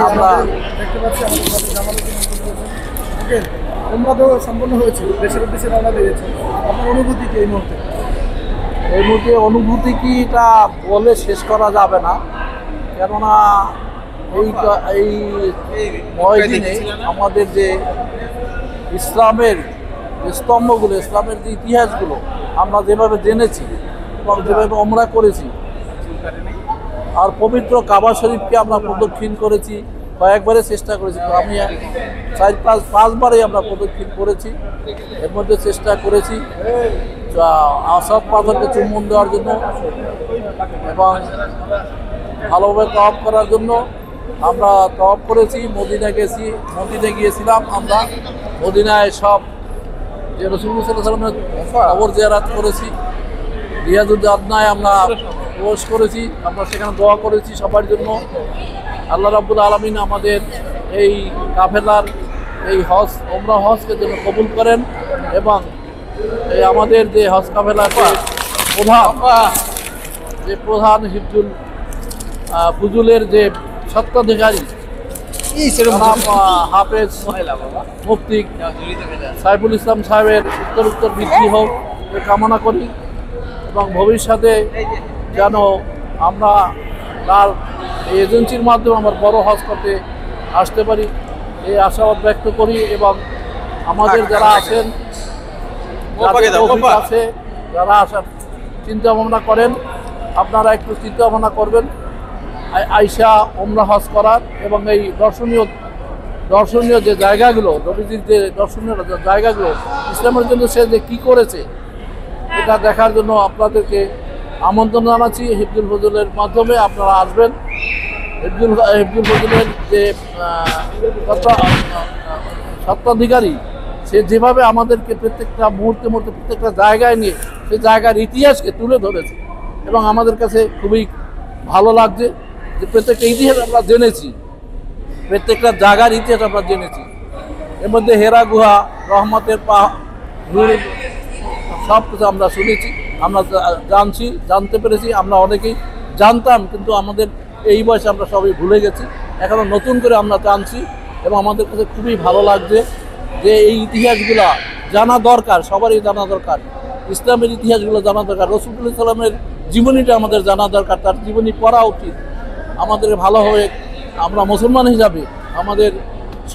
আমরা দেখতে পাচ্ছি আমাদের সাথে জামালউদ্দিন ওকে ওমরা তো সম্পন্ন হয়েছে, দেশের উদ্দেশ্যে রওনা দিয়েছে, আপনার অনুভূতি কি এই মুহূর্তে? এই মুহূর্তে অনুভূতি কি এটা বলে শেষ করা যাবে না, কেননা এই 9 দিনে আমাদের যে ইসলামের স্তম্ভগুলো, ইসলামের যে ইতিহাসগুলো আমরা যেভাবে জেনেছি এবং যেভাবে ওমরা করেছি, আর পবিত্র কাবা শরীফকে আমরা প্রদক্ষিণ করেছি, কয়েকবারে চেষ্টা করেছি। আমি 4-5বারই আমরা প্রদক্ষিণ করেছি। এর মধ্যে চেষ্টা করেছি আসাদ পাথরকে চুম্বন দেওয়ার জন্য এবং ভালোভাবে তওয়াফ করার জন্য আমরা তওয়াফ করেছি। মদিনায় গিয়েছিলাম আমরা। মদিনায় সব যে রাসূলুল্লাহ সাল্লাল্লাহু আলাইহি ওয়াসাল্লামের কবর জিয়ারত করেছি। রিয়াজুল জান্নায় আমরা প্রবেশ করেছি, আমরা সেখানে দোয়া করেছি সবার জন্য। আল্লাহ রাব্বুল আলামিন আমাদের এই কাফেলার এই ওমরা হজকে যেন কবুল করেন এবং এই আমাদের যে হজ কাফেলার প্রধান হিফজুল ফুজুলের যে স্বত্বাধিকারী হাফেজ মুফতি সাইফুল ইসলাম সাহেবের উত্তর বৃদ্ধি হোক এ কামনা করি এবং ভবিষ্যতে যেন আমরা তার এই এজেন্সির মাধ্যমে আমার বড় হজ করতে আসতে পারি এই আশাবাদ ব্যক্ত করি। এবং আমাদের যারা আছেন আছে যারা আসার চিন্তা ভাবনা করেন, আপনারা একটু চিন্তা ভাবনা করবেন আইসা ওমরা হজ করার এবং এই দর্শনীয় যে জায়গাগুলো, নবীজির যে দর্শনীয় জায়গাগুলো, ইসলামের জন্য সে যে কী করেছে এটা দেখার জন্য আপনাদেরকে আমন্ত্রণ জানাচ্ছি। হিফজুল ফজলের মাধ্যমে আপনারা আসবেন। হিফজুল ফজলের যে স্বত্বাধিকারী, সে যেভাবে আমাদেরকে প্রত্যেকটা মুহূর্তে প্রত্যেকটা জায়গায় নিয়ে সেই জায়গার ইতিহাসকে তুলে ধরেছে এবং আমাদের কাছে খুবই ভালো লাগছে যে প্রত্যেকটা ইতিহাস আমরা জেনেছি, প্রত্যেকটা জায়গার ইতিহাস আমরা জেনেছি। এর মধ্যে হেরা গুহা, রহমতের পাহাড় সব কিছু আমরা শুনেছি, আমরা জানতে পেরেছি। আমরা অনেকেই জানতাম, কিন্তু আমাদের এই বয়সে আমরা সবাই ভুলে গেছি। এখনও নতুন করে আমরা জানছি এবং আমাদের কাছে খুবই ভালো লাগছে যে এই ইতিহাসগুলো জানা দরকার, সবারই জানা দরকার। ইসলামের ইতিহাসগুলো জানা দরকার, রাসূলুল্লাহ সাল্লামের জীবনীটা আমাদের জানা দরকার, তার জীবনী পড়া উচিত আমাদের ভালোভাবে। আমরা মুসলমান হিসাবে আমাদের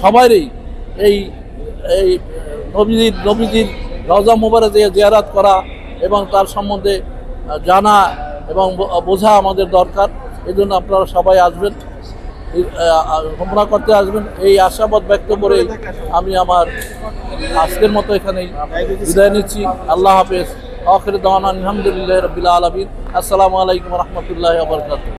সবারই এই নবীজির রওজা মুবারকে জিয়ারত করা এবং তার সম্বন্ধে জানা এবং বোঝা আমাদের দরকার। এই জন্য আপনারা সবাই আসবেন, ওমরা করতে আসবেন, এই আশাবাদ ব্যক্ত করে আমি আমার আজকের মতো এখানেই বিদায় নিচ্ছি। আল্লাহ হাফেজ। আখির দাওয়ানা আলহামদুলিল্লাহি রাব্বিল আলামিন। আসসালামু আলাইকুম ওয়া রাহমাতুল্লাহি ওয়া বারাকাতুহু।